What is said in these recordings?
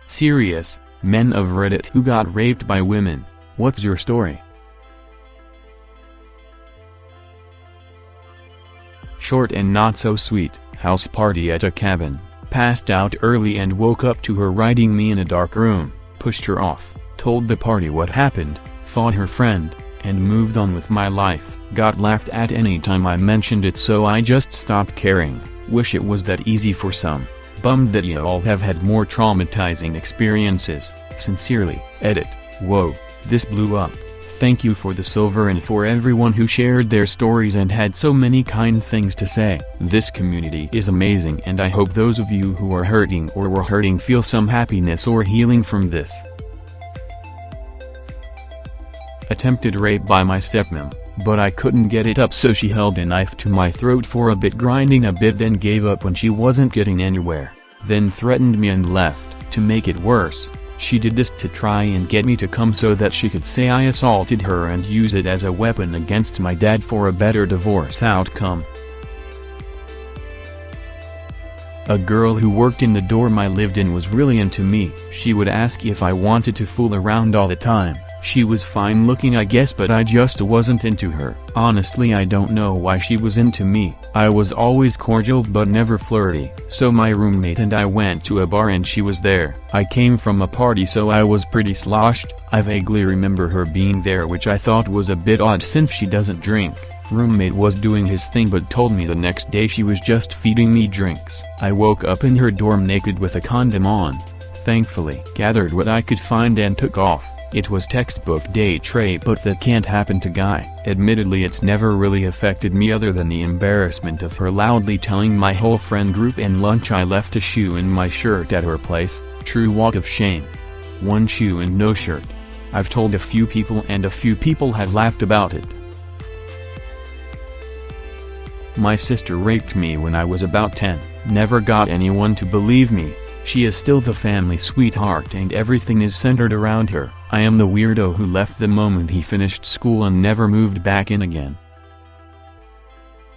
Serious, men of Reddit who got raped by women, what's your story? Short and not so sweet, house party at a cabin, passed out early and woke up to her riding me in a dark room, pushed her off, told the party what happened, fought her friend, and moved on with my life. Got laughed at any time I mentioned it, so I just stopped caring. Wish it was that easy for some. Bummed that you all have had more traumatizing experiences. Sincerely, Edit. Whoa, this blew up. Thank you for the silver and for everyone who shared their stories and had so many kind things to say. This community is amazing, and I hope those of you who are hurting or were hurting feel some happiness or healing from this. Attempted rape by my stepmom, but I couldn't get it up, so she held a knife to my throat for a bit, grinding a bit, then gave up when she wasn't getting anywhere, then threatened me and left. To make it worse, she did this to try and get me to come so that she could say I assaulted her and use it as a weapon against my dad for a better divorce outcome. A girl who worked in the dorm I lived in was really into me. She would ask if I wanted to fool around all the time. She was fine looking, I guess, but I just wasn't into her. Honestly, I don't know why she was into me. I was always cordial but never flirty. So my roommate and I went to a bar and she was there. I came from a party, so I was pretty sloshed. I vaguely remember her being there, which I thought was a bit odd since she doesn't drink. Roommate was doing his thing but told me the next day she was just feeding me drinks. I woke up in her dorm naked with a condom on. Thankfully, gathered what I could find and took off. It was textbook date rape, but that can't happen to guy. Admittedly, it's never really affected me other than the embarrassment of her loudly telling my whole friend group and lunch I left a shoe in my shirt at her place. True walk of shame. One shoe and no shirt. I've told a few people and a few people have laughed about it. My sister raped me when I was about 10. Never got anyone to believe me. She is still the family sweetheart and everything is centered around her. I am the weirdo who left the moment he finished school and never moved back in again.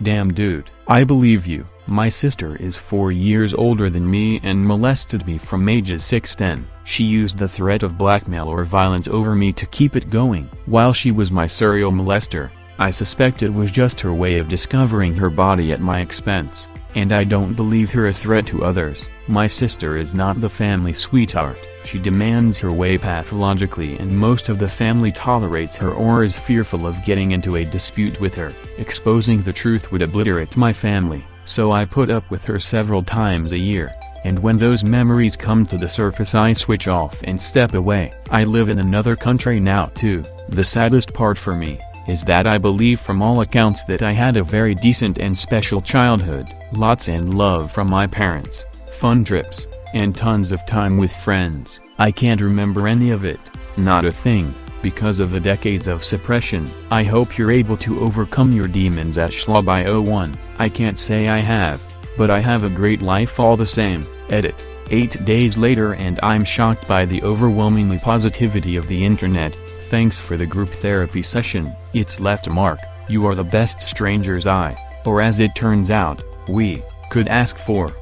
Damn dude, I believe you. My sister is 4 years older than me and molested me from ages 6-10. She used the threat of blackmail or violence over me to keep it going. While she was my serial molester, I suspect it was just her way of discovering her body at my expense. And I don't believe her a threat to others. My sister is not the family sweetheart. She demands her way pathologically, and most of the family tolerates her or is fearful of getting into a dispute with her. Exposing the truth would obliterate my family, so I put up with her several times a year. And when those memories come to the surface, I switch off and step away. I live in another country now too. The saddest part for me is that I believe from all accounts that I had a very decent and special childhood. Lots and love from my parents, fun trips, and tons of time with friends. I can't remember any of it, not a thing, because of the decades of suppression. I hope you're able to overcome your demons at Schlobby01. I can't say I have, but I have a great life all the same. Edit. 8 days later, and I'm shocked by the overwhelmingly positivity of the internet. Thanks for the group therapy session. It's left a mark. You are the best strangers or as it turns out, we could ask for.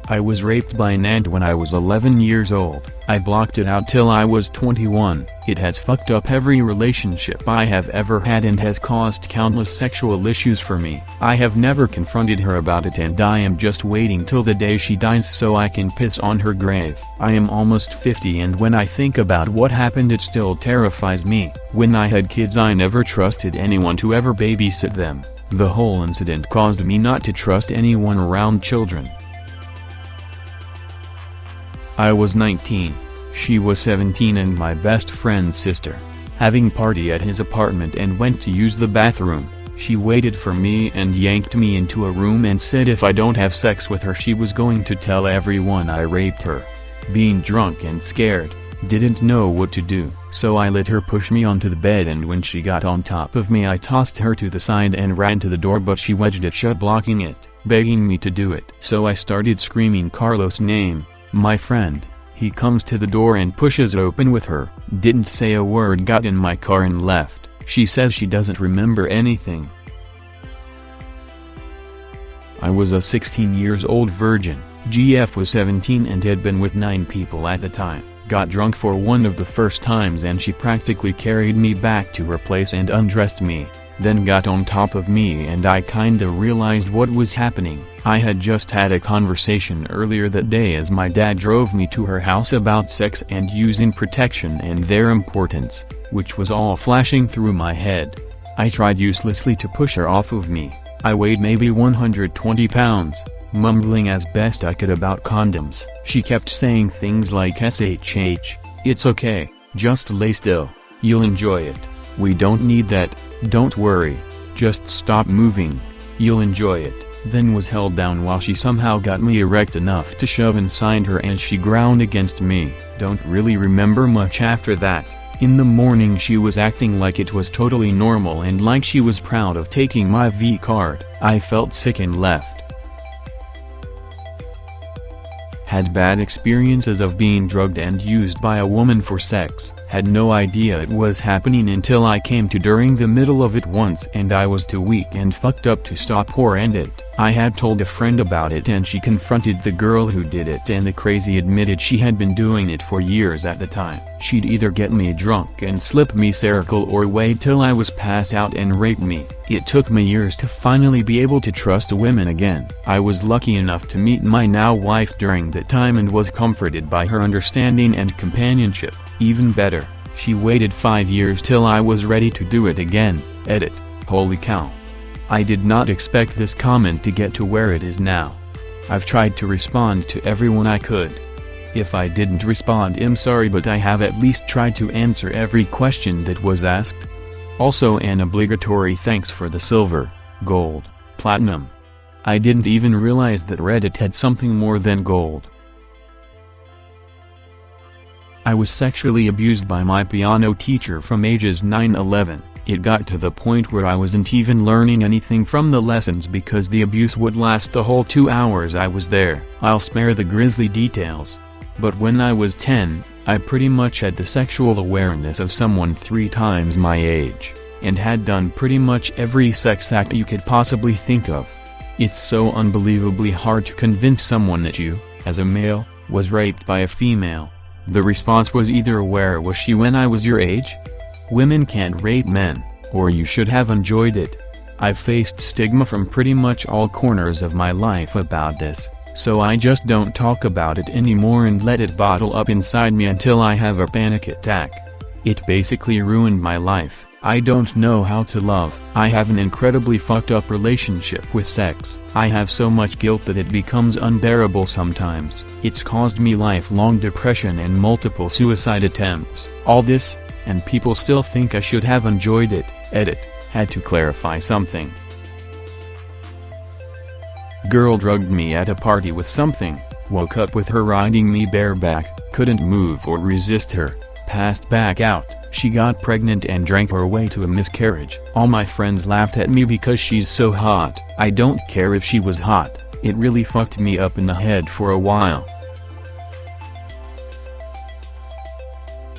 I was raped by an aunt when I was 11 years old. I blocked it out till I was 21. It has fucked up every relationship I have ever had and has caused countless sexual issues for me. I have never confronted her about it, and I am just waiting till the day she dies so I can piss on her grave. I am almost 50, and when I think about what happened it still terrifies me. When I had kids I never trusted anyone to ever babysit them. The whole incident caused me not to trust anyone around children. I was 19, she was 17 and my best friend's sister. Having party at his apartment and went to use the bathroom. She waited for me and yanked me into a room and said if I don't have sex with her she was going to tell everyone I raped her. Being drunk and scared, didn't know what to do, so I let her push me onto the bed, and when she got on top of me I tossed her to the side and ran to the door, but she wedged it shut, blocking it, begging me to do it. So I started screaming Carlos' name. My friend, he comes to the door and pushes it open with her. Didn't say a word, got in my car and left. She says she doesn't remember anything. I was a 16 years old virgin. GF was 17 and had been with 9 people at the time. Got drunk for one of the first times and she practically carried me back to her place and undressed me. Then got on top of me and I kinda realized what was happening. I had just had a conversation earlier that day as my dad drove me to her house about sex and using protection and their importance, which was all flashing through my head. I tried uselessly to push her off of me. I weighed maybe 120 pounds, mumbling as best I could about condoms. She kept saying things like SHH, it's okay, just lay still, you'll enjoy it. We don't need that, don't worry, just stop moving, you'll enjoy it. Then was held down while she somehow got me erect enough to shove inside her and she ground against me. Don't really remember much after that. In the morning she was acting like it was totally normal and like she was proud of taking my V card. I felt sick and left. Had bad experiences of being drugged and used by a woman for sex. Had no idea it was happening until I came to during the middle of it once and I was too weak and fucked up to stop or end it. I had told a friend about it and she confronted the girl who did it and the crazy admitted she had been doing it for years at the time. She'd either get me drunk and slip me circle or wait till I was passed out and rape me. It took me years to finally be able to trust women again. I was lucky enough to meet my now wife during that time and was comforted by her understanding and companionship. Even better, she waited 5 years till I was ready to do it again. Edit. Holy cow. I did not expect this comment to get to where it is now. I've tried to respond to everyone I could. If I didn't respond, I'm sorry, but I have at least tried to answer every question that was asked. Also an obligatory thanks for the silver, gold, platinum. I didn't even realize that Reddit had something more than gold. I was sexually abused by my piano teacher from ages 9-11. It got to the point where I wasn't even learning anything from the lessons because the abuse would last the whole 2 hours I was there. I'll spare the grisly details. But when I was 10, I pretty much had the sexual awareness of someone 3 times my age, and had done pretty much every sex act you could possibly think of. It's so unbelievably hard to convince someone that you, as a male, was raped by a female. The response was either where was she when I was your age? Women can't rape men, or you should have enjoyed it. I've faced stigma from pretty much all corners of my life about this, so I just don't talk about it anymore and let it bottle up inside me until I have a panic attack. It basically ruined my life. I don't know how to love. I have an incredibly fucked up relationship with sex. I have so much guilt that it becomes unbearable sometimes. It's caused me lifelong depression and multiple suicide attempts. All this, and people still think I should have enjoyed it. Edit. Had to clarify something. Girl drugged me at a party with something, woke up with her riding me bareback, couldn't move or resist her, passed back out. She got pregnant and drank her way to a miscarriage. All my friends laughed at me because she's so hot. I don't care if she was hot, it really fucked me up in the head for a while.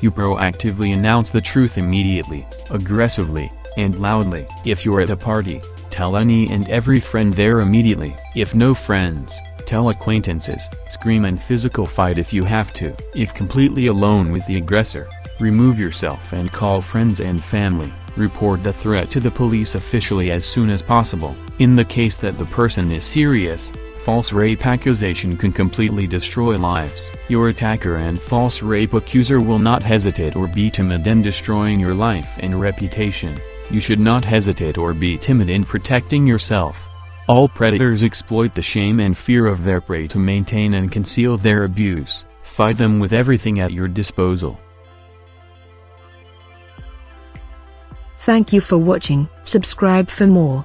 You proactively announce the truth immediately, aggressively, and loudly. If you're at a party, tell any and every friend there immediately. If no friends, tell acquaintances. Scream and physical fight if you have to. If completely alone with the aggressor, remove yourself and call friends and family. Report the threat to the police officially as soon as possible. In the case that the person is serious, false rape accusation can completely destroy lives. Your attacker and false rape accuser will not hesitate or be timid in destroying your life and reputation. You should not hesitate or be timid in protecting yourself. All predators exploit the shame and fear of their prey to maintain and conceal their abuse. Fight them with everything at your disposal. Thank you for watching. Subscribe for more.